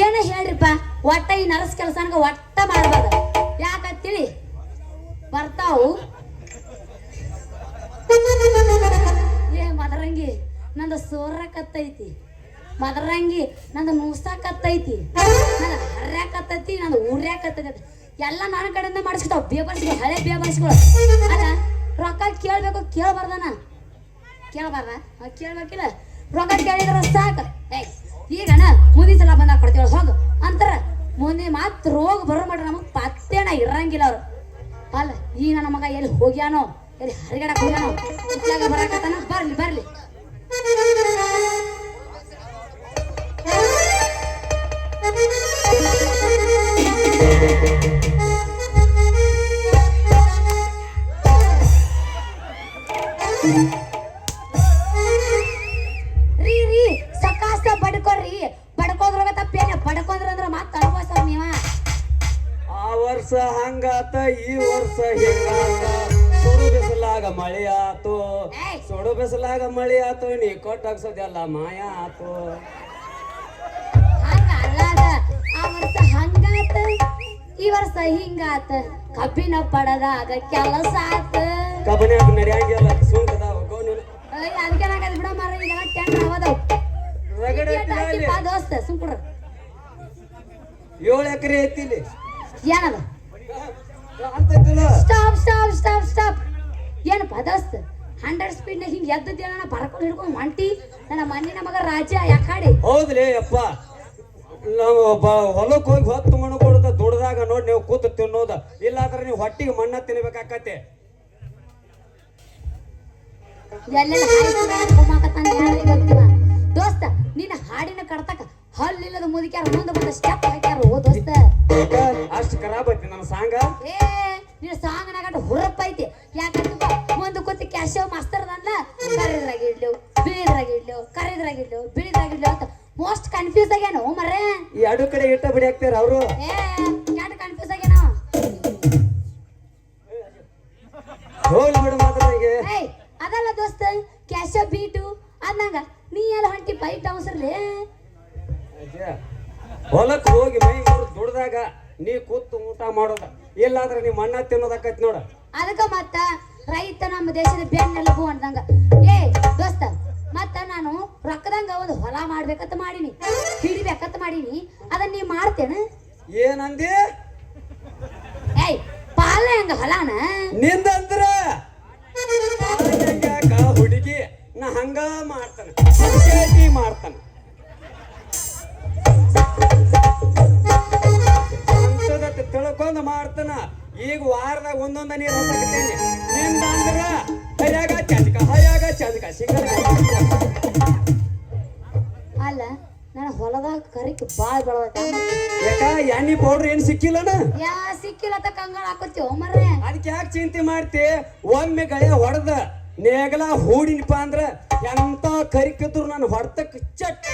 ಏನ ಹೇಳ್ರಿಪ್ಪ ಒಟ್ಟ ಈ ನರಸ್ ಕೆಲಸನ ಒಟ್ಟ ಮಾಡಬಾರ್ದು ಯಾಕಂತೇಳಿ ಬರ್ತಾವು ಏ ಮದರಂಗಿ ನಂದು ಸೋರಕತ್ತೈತಿ ಮದರಂಗಿ ನಂದು ನೂಸಾಕತ್ತೈತಿ ನಂದು ಹರ್ಯಾಕತ್ತೈತಿ ನಂದು ಊರ್ಯಾಕತ್ತೈತಿ ಎಲ್ಲ ನನ್ನ ಕಡೆಯಿಂದ ಮಾಡಿಸ್ಕೊತಾವ ಬೇಬರ್ಸ್ಗಳು ಹಳೆ ಬೇಬರ್ಸ್ಗಳು ಅಲ್ಲ ರೊಕ್ಕ ಕೇಳ್ಬೇಕು ಕೇಳ್ಬಾರ್ದನ ಕೇಳ್ಬಾರ್ದ ಕೇಳ್ಬೇಕಿಲ್ಲ ರೊಕ್ಕ ಕೇಳಿದ್ರ ಸಾಕು ಈಗಣ ಮುಂದಿನ ಸಲ ಬಂದಾಗ ಕೊಡ್ತೀವ ಹೋಗು ಅಂತಾರ ಮುಂದಿನ ಮಾತು ರೋಗ ಬರೋ ಮಾಡ್ರಿ ನಮಗೆ ಪತ್ತೇನ ಇರಂಗಿಲ್ಲ ಅವ್ರು ಅಲ್ಲ ಈ ನನ್ನ ಮಗ ಎಲ್ಲಿ ಹೋಗ್ಯಾನೋ ಎಲ್ಲಿ ಹರಿಗಡಕ್ಕೆ ಹೋಗ್ಯಾನೋ ಇತ್ಲಾಗ ಬರಾಕತ್ತಾನ ಬರ್ಲಿ ಬರ್ಲಿ ರೀ ರೀ ಸಕಾಸ ಬಡ್ಕೊರ್ರಿ ಬಡ್ಕೋದ್ರಾಗ ತಪ್ಪೇನ ಬಡ್ಕೊಂಡ್ರ ಅಂದ್ರ ಮತ್ತ ಅನುಭವಿಸ್ತಾರ ನೀವ ಆ ವರ್ಷ ಹಂಗಾತ ಈ ವರ್ಷ ಹಿಂಗಾತ ಸುಡು ಬಿಸಲಾಗ ಮಳೆ ಆತು ಸುಡು ಬಿಸಲಾಗ ಮಳೆ ಆತು ನೀ ಕೊಟ್ಟಾಗ್ಸೋದೆಲ್ಲ ಮಾಯ ಆತು ಹಂಗ ಅಲ್ಲಾದ ಆ ವರ್ಷ ಹಂಗಾತ ಈ ವರ್ಷ ಹಿಂಗಾತ ಕಬ್ಬಿನ ಪಡದಾಗ ಕೆಲಸ ಆತ ಕಬ್ಬನ್ಯಾಗ ನಡ್ಯಾಂಗಿಲ್ಲ ಸುಂಕದಾವ ಗೋನಿನ ಅದಕ್ಕೆ ಬಿಡ ಮಾರ ಇದೆಲ್ಲ ಟೆಂಟ್ ಅವದವು ರಗಡ ದೋಸ್ತ ಸುಮ್ಕುಡ್ರ 7 ಎಕರೆ ಐತಿಲಿ ಏನದ ಅಂತೈತಿಲ್ಲ ಸ್ಟಾಪ್ ಸ್ಟಾಪ್ ಸ್ಟಾಪ್ ಸ್ಟಾಪ್ ಏನಪ್ಪ ದೋಸ್ತ 100 ಸ್ಪೀಡ್ ನ ಹಿಂಗ್ ಎದ್ದದ್ದೇನ ಬರ್ಕೊಂಡು ಹಿಡ್ಕೊಂಡು ಒಂಟಿ ನನ್ನ ಮಣ್ಣಿನ ಮಗ ರಾಜ ಯಾಕಾಡಿ ಹೌದ್ರಿ ಅಪ್ಪ ನಾವು ಹೊಲಕ್ಕೆ ಹೋಗಿ ಹೊತ್ತು ಮಣ್ಣು ಕೊಡುತ್ತ ದುಡ್ದಾಗ ನೋಡಿ ನೀವು ಕೂತು ತಿನ್ನೋದ ಇಲ್ಲಾಂದ್ರೆ ನೀವು ಹೊಟ್ಟಿಗೆ ಮಣ್ಣ ತಿನ್ಬೇಕಾಕತ್ತೆ ಎಲ್ಲೆಲ್ಲ ಗೊತ್ತಿವ ದೋಸ್ತ ನಿನ್ನ ಹಾಡಿನ ಕಡ್ತಕ ಹಲ್ಲಿಲ್ಲದ ಮುದುಕ್ಯಾರ ಮುಂದೆ ಬಂದ ಸ್ಟೆಪ್ ಹಾಕ್ಯಾರ ಓ ದೋಸ್ತ ಅಷ್ಟು ಖರಾಬ್ ಐತಿ ನನ್ನ ಸಾಂಗ ಏ ನಿನ್ನ ಸಾಂಗ್ ನಾಗಟ್ಟು ಹುರಪ್ಪ ಐತಿ ಯಾಕಂತ ಮುಂದೆ ಕೂತಿ ಕ್ಯಾಶವ್ ಮಾಸ್ತರ್ದಲ್ಲ ಕರಿದ್ರಾಗಿಡ್ಲು ಬಿಳಿದ್ರಾಗಿಡ್ಲು ಕರಿದ್ರಾಗಿಡ್ಲು ಬಿಳಿದ್ರಾಗಿಡ್ಲು ಅಂತ ಮೋಸ್ಟ್ ಕನ್ಫ್ಯೂಸ್ ಆಗ್ಯಾನೋ ಮರ್ರೆ ಈ ಅಡು ಕಡೆ ಇಟ್ಟ ಬಿಡಿ ಹಾಕ್ತಾರ ಅವರು ಏ ಯಾಕೆ ಕನ್ಫ್ಯೂಸ್ ಆಗ್ಯಾನೋ ಹೋಗ್ಲಿ ಬಿಡು ಮಾತಾಡಿಗೆ ಏಯ್ ಅದಲ್ಲ ದೋಸ್ತ ಕ್ಯಾಶವ್ ಬೀಟು ಅಂದಂಗ ನೀ ಎಲ್ಲ ಹೊಂಟಿ ಬೈಟ್ ಅವಸರ್ಲೇ ಹೊಲಕ್ಕೆ ಹೋಗಿ ಮೈ ಮುರು ದುಡ್ದಾಗ ನೀ ಕೂತು ಊಟ ಮಾಡೋದ ಇಲ್ಲಾಂದ್ರೆ ನೀ ಮಣ್ಣ ತಿನ್ನೋದಕ್ಕೈತಿ ನೋಡ ಅದಕ್ಕ ಮತ್ತ ರೈತ ನಮ್ಮ ದೇಶದ ಬೆನ್ನೆಲುಬು ಅಂದಂಗ ಏ ದೋಸ್ತ ಮತ್ತ ನಾನು ರೊಕ್ಕದಂಗ ಒಂದು ಹೊಲ ಮಾಡ್ಬೇಕಂತ ಮಾಡೀನಿ ಹಿಡಿಬೇಕಂತ ಮಾಡೀನಿ ಅದನ್ನ ನೀ ಮಾಡ್ತೇನ ಏನಂದಿ ಏಯ್ ಪಾಲೆ ಹಂಗ ಹೊಲಾನ ನಿಂದಂದ್ರ ಹುಡುಗಿ ನಾ ಹಂಗ ಮಾಡ್ತಾನ ಮಾಡ್ತಾನ ಅಂತದತ್ತ ತಿಳ್ಕೊಂಡ್ ಮಾಡ್ತಾನ ಈಗ ವಾರದಾಗ ಒಂದೊಂದ ನೀರು ಹಾಕತ್ತೇನೆ ನಿಂದಂದ್ರ ಹರ್ಯಾಗ ಚಂದಕ ಸಿಂಗಲ್ ಅಲ್ಲ ನನ್ನ ಹೊಲದಾಗ ಕರಿಕ್ ಬಾಳ್ ಬೆಳದ ಯಾಕ ಎಣ್ಣಿ ಪೌಡ್ರ್ ಏನ್ ಸಿಕ್ಕಿಲ್ಲನ ಯಾ ಸಿಕ್ಕಿಲ್ಲತ್ತ ಕಂಗಾಳ ಹಾಕೋತೀವ ಮರ್ರೆ ಅದಕ್ಕೆ ಯಾಕೆ ಚಿಂತೆ ಮಾಡ್ತಿ ಒಮ್ಮೆ ಗಳೆ ಹೊಡೆದ ನೇಗಲ ಹೂಡಿನಪ್ಪ ಅಂದ್ರ ಎಂತ ಕರಿಕಿದ್ರು ನಾನು ಹೊಡ್ತಕ್ ಚಟ್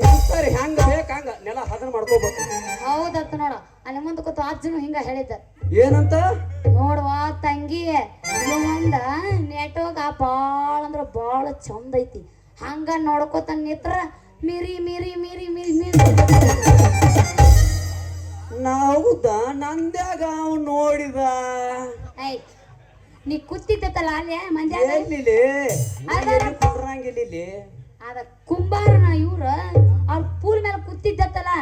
ನಂತರ ಹೆಂಗ ಬೇಕ ಹಂಗ ನೆಲ ಹದನ ಮಾಡ್ಕೋಬೇಕು ಹೌದತ್ತ ನೋಡ ಅಲ್ಲಿ ಮುಂದೆ ಕೂತು ಅಜ್ಜನು ಹಿಂಗ ಹೇಳಿದ್ದ ಏನಂತ ನೋಡುವ ತಂಗಿ ಇವಂದ ನೆಟ್ವರ್ಕ್ ಬಾಳ ಅಂದ್ರ ಬಾಳ ಚಂದ ಐತಿ ಹಂಗ ನೋಡ್ಕೋತ ನಿತ್ರ ಮೀರಿ ಮೀರಿ ಮೀರಿ ಮೀರಿ ಮೀರಿ ನಾವುದ ನಂದ್ಯಾಗ ಅವ್ ನೋಡಿದ ಐ ನೀ ಕೂತಿದ್ದಲ್ಲ ಅಲ್ಲೇ ಮಂಜಾಗ ಕುಡ್ರಂಗಿಲ್ಲ ಅದ ಕುಂಬಾರನ ಇವ್ರ ಅವ್ರ ಪೂಲ್ ಮೇಲೆ ಕೂತಿದ್ದತ್ತಲ್ಲ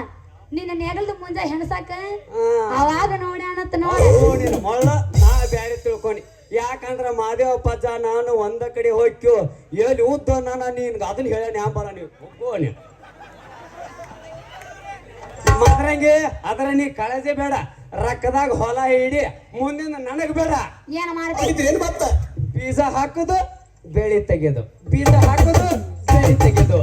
ನಿನ್ನ ನೆಗಲ್ದ ಮುಂಜಾ ಹೆಣಸಾಕ ಅವಾಗ ನೋಡ್ಯಾನತ್ ನೋಡಿ ಮೊಳ್ಳ ನಾ ಬ್ಯಾರೆ ತಿಳ್ಕೊನಿ ಯಾಕಂದ್ರ ಮಾದೇವಪ್ಪಜ್ಜ ನಾನು ಒಂದ ಕಡೆ ಹೋಗ್ಯೋ ಎಲ್ಲಿ ಉದ್ದ ನಾನು ನಿನ್ಗ ಅದನ್ನ ಹೇಳ ನ್ಯಾಂಬರ ನೀವು ಹೋಗ್ಕೋನಿ ಮದ್ರಂಗೆ ಅದರ ನೀ ಕಳಜೆ ಬೇಡ ರಕ್ಕದಾಗ ಹೊಲ ಹಿಡಿ ಮುಂದಿನ ನನಗ್ ಬೇಡ ಏನ ಮಾಡ್ತೀವಿ ಮತ್ತ ಬೀಜ ಹಾಕುದು ಬೆಳಿ ತೆಗೆದು ಬೀಜ ಹಾಕುದು ಬೆಳಿ ತೆಗೆದು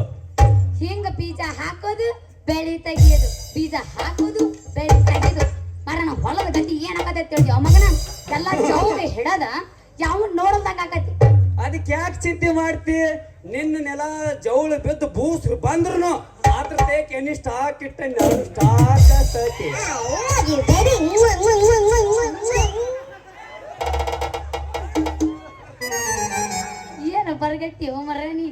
ಹಿಂಗ ಬೀಜ ಹಾಕೋದು ಬೆಳಿ ತೆಗಿಯೋದು ಬೀಜ ಹಾಕೋದು ಬೆಳಿ ತೆಗೆದು ಮರಣ ಹೊಲದ ಗತಿ ಏನಾಗತ್ತೆ ತಿಳಿದ್ಯೋ ಮಗನ ಎಲ್ಲ ಚೌಕ ಹಿಡದ ಯಾವ ನೋಡಲ್ದಂಗ ಆಗತಿ ಅದಕ್ಕೆ ಯಾಕೆ ಚಿಂತೆ ಮಾಡ್ತಿ ನಿನ್ನ ನೆಲ ಜೌಳು ಬಿದ್ದು ಬೂಸ್ ಬಂದ್ರು ಮಾತ್ರ ತೇಕೆ ಎಣ್ಣಿ ಸ್ಟಾಕ್ ಇಟ್ಟ ಸ್ಟಾಕ್ ತೇಕೆ ಏನ ಬರ್ಗಟ್ಟಿ ಮರ ನೀ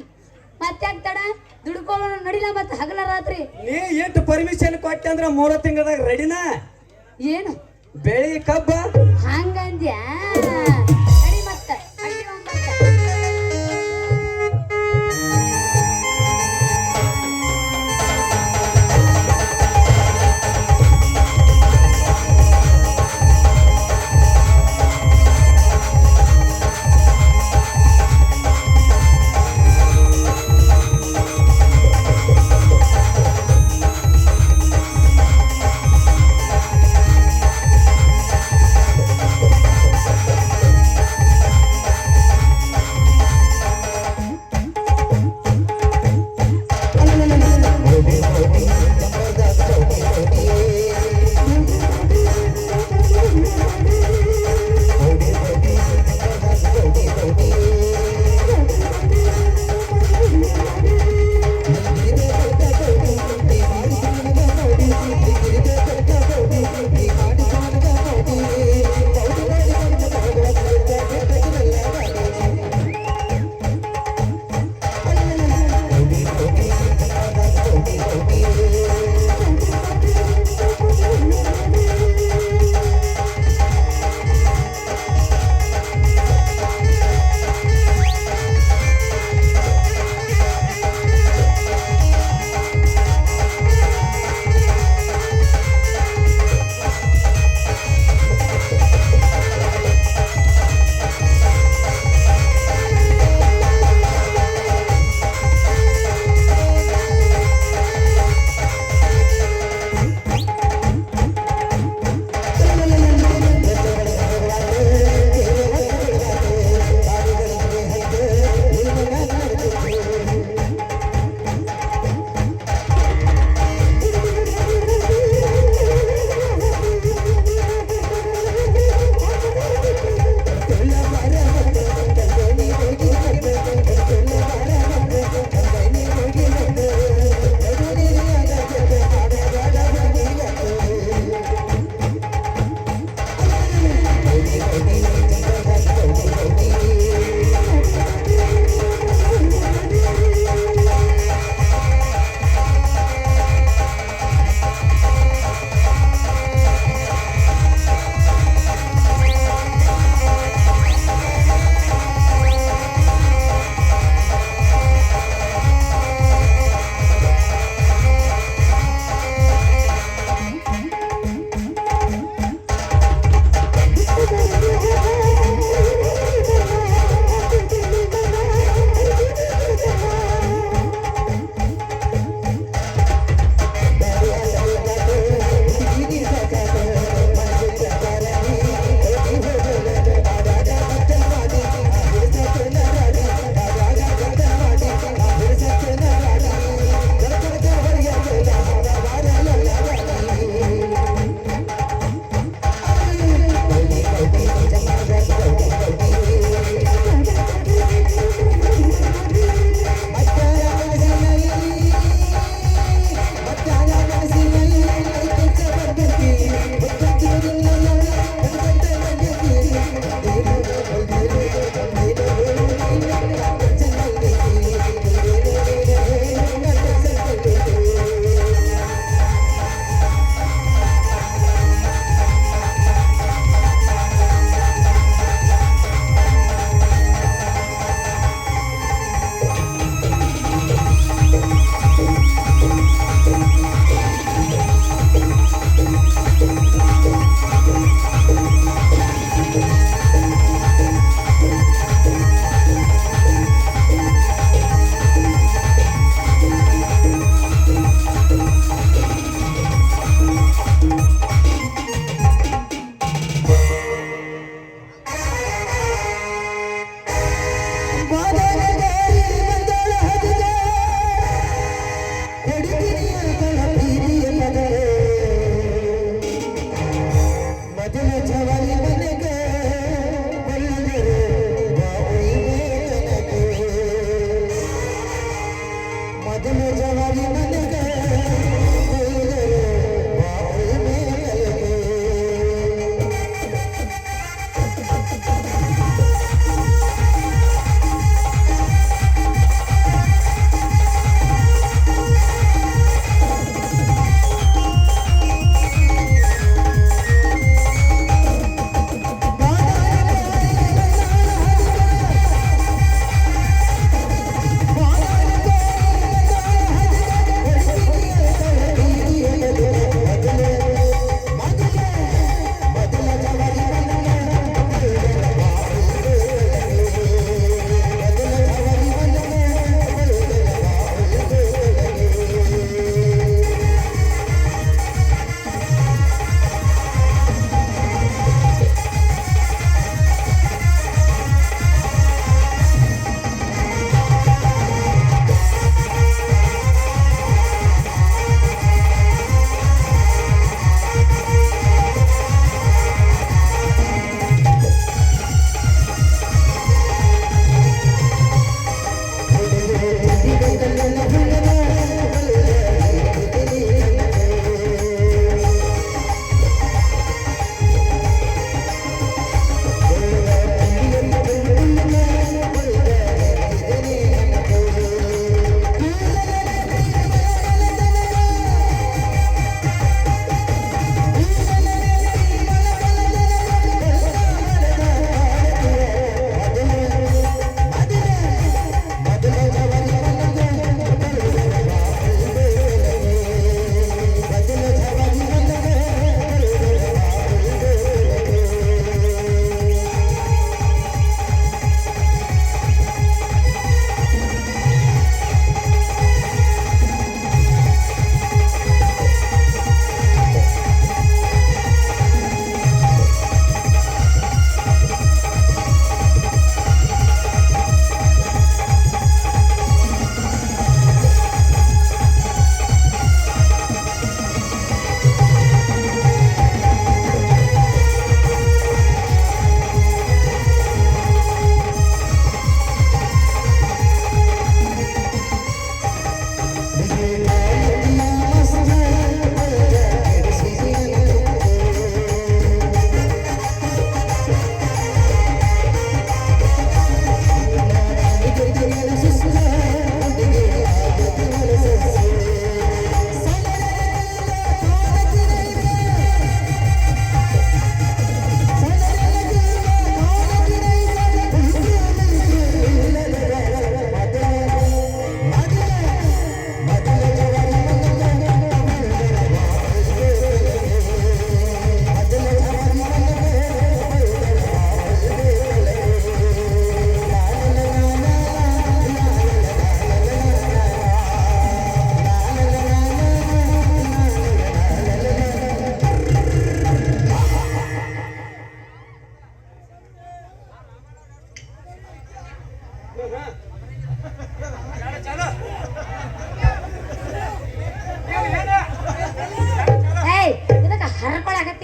ಮತ್ತೆ ಆಗ್ತಾಡ ದುಡ್ಕೊಳ್ಳೋಣ ನಡಿಲ ಮತ್ತೆ ಹಗಲ ರಾತ್ರಿ. ನೀ ಎಷ್ಟು ಪರ್ಮಿಷನ್ ಕೊಟ್ಟೆ ಅಂದ್ರ 3 ತಿಂಗಳದಾಗ ರೆಡಿನ ಏನು ಬೆಳಿ ಕಬ್ಬ ಹಂಗಂದ್ಯಾ? ನಡಿ ಮತ್ತೆ ಅಡ್ಡಿ ಒಂಬತ್ತೆ.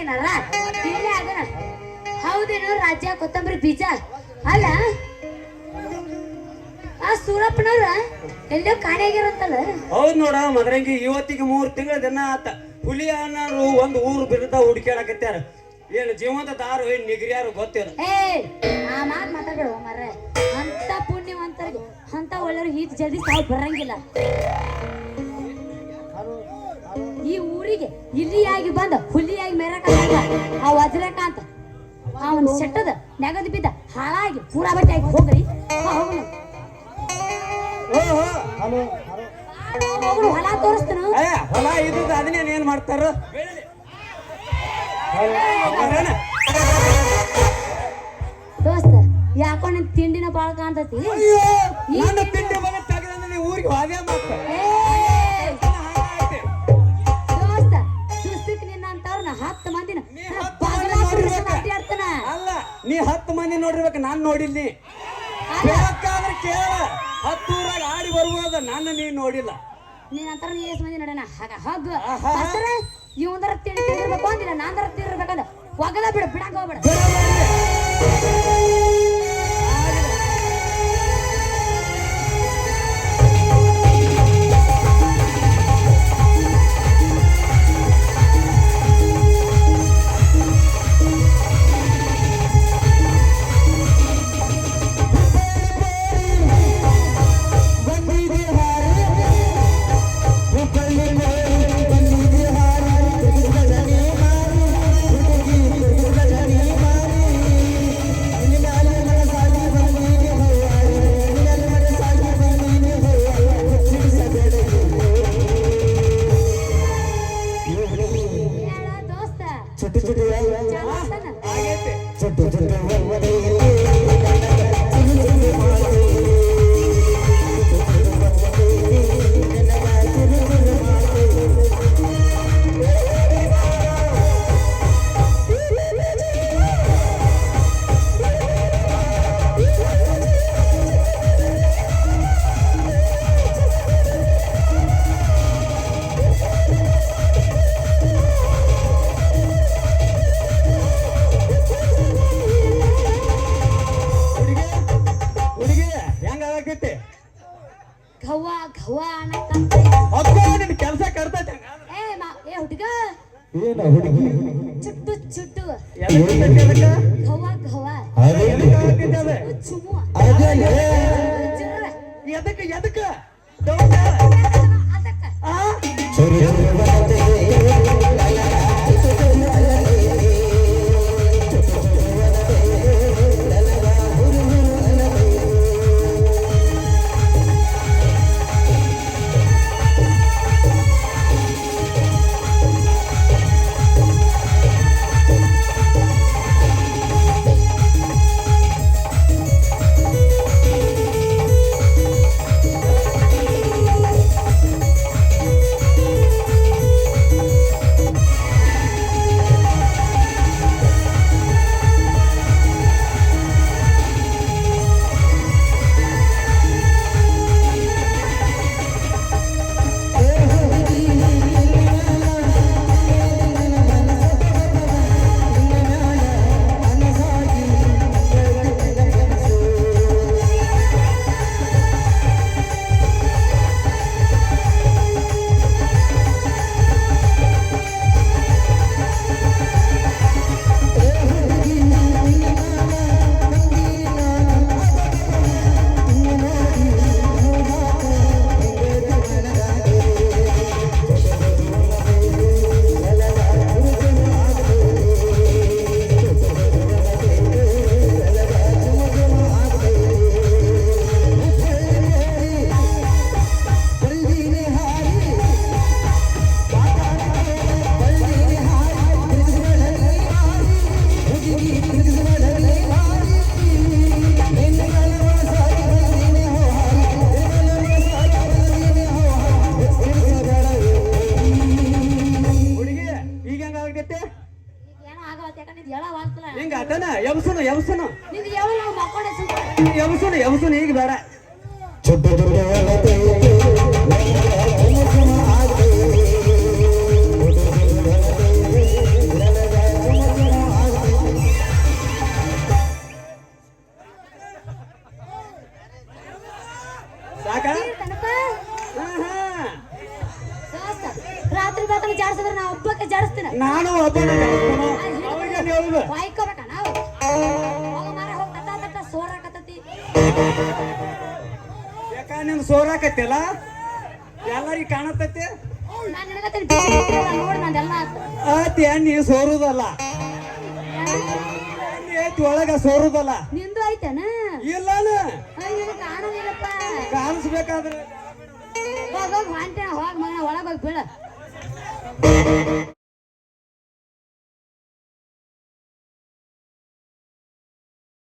ಏನಾರ ಇಲ್ಲೇ ಆಗೋಣ. ಹೌದೇನು ರಾಜ್ಯ ಕೊತ್ತಂಬರಿ ಬೀಜ ಅಲ್ಲ ಆ ಸೂರಪ್ಪನವ್ರ ಎಲ್ಲೋ ಕಾಣೆಯಾಗಿರುತ್ತಲ್ಲ. ಹೌದ್ ನೋಡ ಮದ್ರಂಗಿ, ಇವತ್ತಿಗೆ 3 ತಿಂಗಳ ದಿನ ಆತ. ಹುಲಿ ಅನ್ನೋರು ಒಂದು ಊರು ಬಿರುದ ಹುಡುಕ್ಯಾಡಕತ್ಯಾರ. ಏನು ಜೀವಂತ ದಾರು ಏನ್ ನಿಗ್ರಿಯಾರು ಗೊತ್ತಿಲ್ಲ. ಆ ಮಾತ್ ಮಾತಾಡ್ಬೇಡ ಮರ. ಅಂತ ಪುಣ್ಯವಂತರಿಗೆ ಅಂತ ಒಳ್ಳೆಯವ್ರು ಈಟ್ ಜಲ್ದಿ ಸಾವು ಬರಂಗಿಲ್ಲ. ಈ ಊರಿಗೆ ಇಲಿಯಾಗಿ ಬಂದ ಹುಲಿಯಾಗಿ ಮೆರಕ ಆ ವಜ್ರಕಾಂತ ಅವನ್ ಸೆಟ್ಟದ ನೆಗದು ಬಿದ್ದ ಹಾಳಾಗಿ ಪೂರಾ ಬಟ್ಟೆ ಆಗಿ ಹೋಗ್ರಿ. ಹೊಲ ತೋರಿಸ್ತಾನ. ಹೊಲ ಇದ್ದ ಅದನ್ನೇನ್ ಏನ್ ಮಾಡ್ತಾರ? ದೋಸ್ತ ಯಾಕೋ ನಿನ್ ತಿಂಡಿನ ಬಾಳ ಕಾಣ್ತತಿ. ತಿಂಡಿ ಮಗ ತೆಗೆದ ನೀವು ಊರಿಗೆ ಹಾಗೆ ಮಾಡ್ತಾರ. ದೋಸ್ತ ಸುಸ್ತಕ್ ನಿನ್ನಂತವ್ರನ್ನ 10 ಮಂದಿನ ಅಲ್ಲ, ನೀ 10 ಮಂದಿ ನೋಡಿರ್ಬೇಕು, ನಾನ್ ನೋಡಿಲ್ಲ. ಬೇಕಾದ್ರೆ ಕೇಳ, 10 ಊರಾಗ ಆಡಿ ಬರ್ಬೋದು, ನನ್ನ ನೀನ್ ನೋಡಿಲ್ಲ. ನೀನಂತರ ನೀ ಎಷ್ಟು ಮಂದಿ ನೋಡೋಣ ಹಗ್ಗ ಇವಂದರ ತಿಂದಿರ್ಬೇಕು ಅಂದಿಲ್ಲ, ನಾಂದರ ತಿಂದಿರ್ಬೇಕಂದ ಒಗದ ಬಿಡು, ಬಿಡಾಕ ಹೋಗ್ಬೇಡ. ಕೆಲಸ ಕರ್ತೈತೆ ಹುಡುಗ ಚುಟ್ಟು ಚುಟ್ಟು ಘವಾ ಘವಾ ಚುಮು ಎದಕ್ಕೆ ಹಿಂಗ ಆತನ ಎಬ್ಸುನು ಈಗ ಬೇಡ. ಒಬ್ಬನ ಜಾಡ್ಸಿದ್ರೆ ನಾ ಒಬ್ಬಕ್ಕೆ ಜಾಡಿಸ್ತೀನಿ ನಾನು ಒಬ್ಬನ ಅವಾಗೇನು ಹೇಳುದು ವಾಯ್ಕೋಬೇಕ ನಾವು ಹೋಗ ಮಾರ ಹೋಗಿ ತತ್ತ ಸೋರಾಕತ್ತತಿ ಯಾಕ ನಿಮ್ ಸೋರಾಕತ್ತಿಲ್ಲ ಎಲ್ಲರಿಗೆ ಕಾಣತೈತಿ ನಾನು ನಿನಗತ್ತೀನಿ ನೋಡಿ ನಂದೆಲ್ಲ ಆತು ಅತಿ ಎಣ್ಣೆ ಸೋರುದಲ್ಲ ಎಣ್ಣೆ ಐತಿ ಒಳಗ ಸೋರುದಲ್ಲ ನಿಂದು ಐತೇನ ಇಲ್ಲಾನ ಅಯ್ಯೋ ಕಾಣೋದಿಲ್ಲಪ್ಪ ಕಾಣಿಸ್ಬೇಕಾದ್ರೆ ಹೋಗಿ ಹೊಂಟೆ ಹೋಗಿ ಮಗನ ಒಳಗೆ ಹೋಗಿ ಬೀಳ